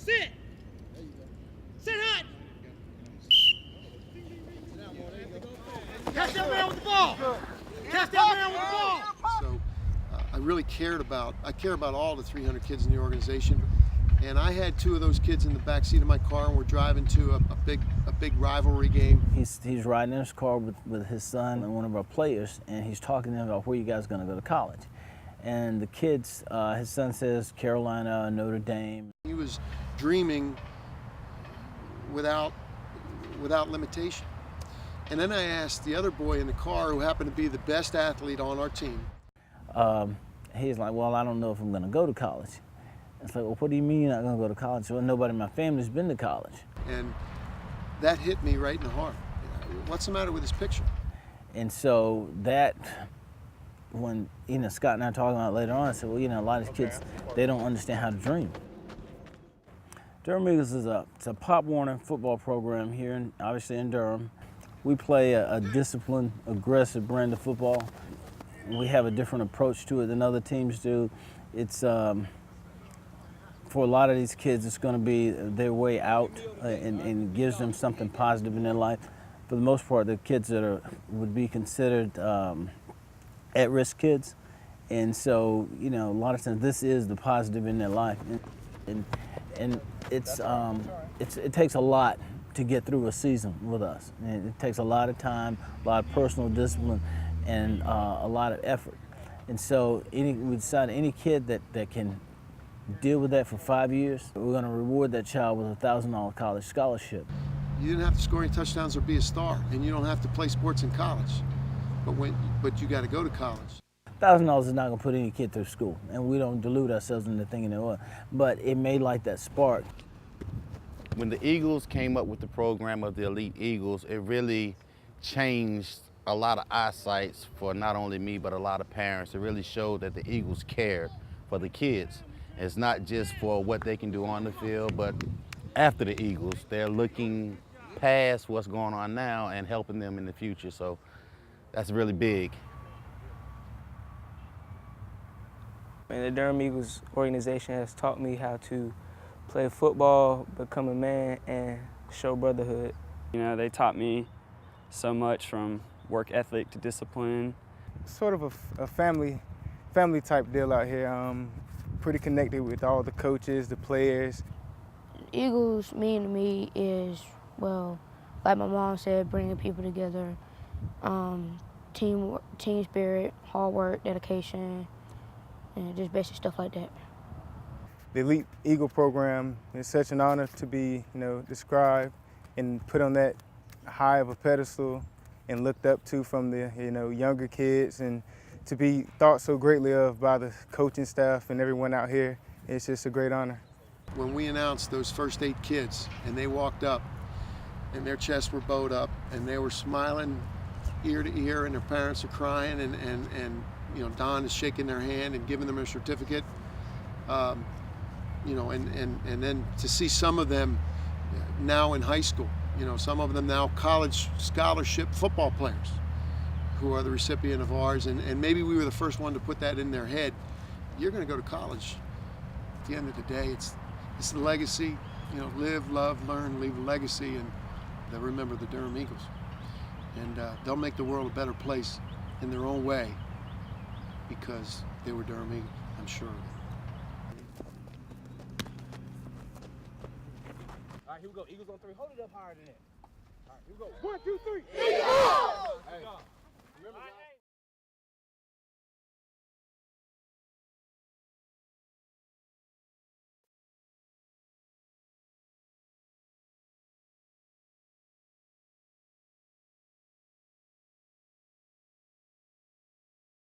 Sit. Sit hot. Catch that man with the ball. Catch that man with the ball. So I care about all the 300 kids in the organization. And I had two of those kids in the back seat of my car, and we're driving to a big rivalry game. He's riding in his car with his son and one of our players, and he's talking to him about where you guys are going to go to college. And the kids, his son says Carolina, Notre Dame. He was dreaming without limitation. And then I asked the other boy in the car, who happened to be the best athlete on our team. He's like, well, I don't know if I'm going to go to college. It's like, well, what do you mean you're not going to go to college? Well, nobody in my family's been to college. And that hit me right in the heart. What's the matter with this picture? And so that, when Scott and I talking about it later on, I said, well, a lot of these kids, they don't understand how to dream. Durham Eagles is a Pop Warner football program here, obviously in Durham. We play a disciplined, aggressive brand of football. We have a different approach to it than other teams do. It's for a lot of these kids, it's going to be their way out, and gives them something positive in their life. For the most part, the kids that would be considered at-risk kids, and so a lot of times this is the positive in their life, and it takes a lot to get through a season with us. And it takes a lot of time, a lot of personal discipline, and a lot of effort. And so we decided any kid that can deal with that for 5 years, we're going to reward that child with a $1,000 college scholarship. You didn't have to score any touchdowns or be a star, and you don't have to play sports in college, but you got to go to college. $1,000 is not going to put any kid through school, and we don't delude ourselves into thinking it was, but it may light that spark. When the Eagles came up with the program of the Elite Eagles, it really changed a lot of eyesights for not only me, but a lot of parents. It really showed that the Eagles cared for the kids. It's not just for what they can do on the field, but after the Eagles, they're looking past what's going on now and helping them in the future. So that's really big. And the Durham Eagles organization has taught me how to play football, become a man, and show brotherhood. They taught me so much, from work ethic to discipline. Sort of a family type deal out here. Pretty connected with all the coaches, the players. Eagles mean to me is, well, like my mom said, bringing people together, team spirit, hard work, dedication, and just basic stuff like that. The Elite Eagle program is such an honor to be, described and put on that high of a pedestal and looked up to from the, younger kids, and to be thought so greatly of by the coaching staff and everyone out here. It's just a great honor. When we announced those first 8 kids and they walked up and their chests were bowed up and they were smiling ear to ear and their parents are crying and Don is shaking their hand and giving them a certificate, and then to see some of them now in high school, some of them now college scholarship football players who are the recipient of ours, and maybe we were the first one to put that in their head. You're going to go to college. At the end of the day, it's the legacy. Live, love, learn, leave a legacy, and they'll remember the Durham Eagles. And they'll make the world a better place in their own way because they were Durham Eagles, I'm sure of it. All right, here we go. Eagles on 3. Hold it up higher than that. All right, here we go. 1, 2, 3. Eagles! Hey. Remember,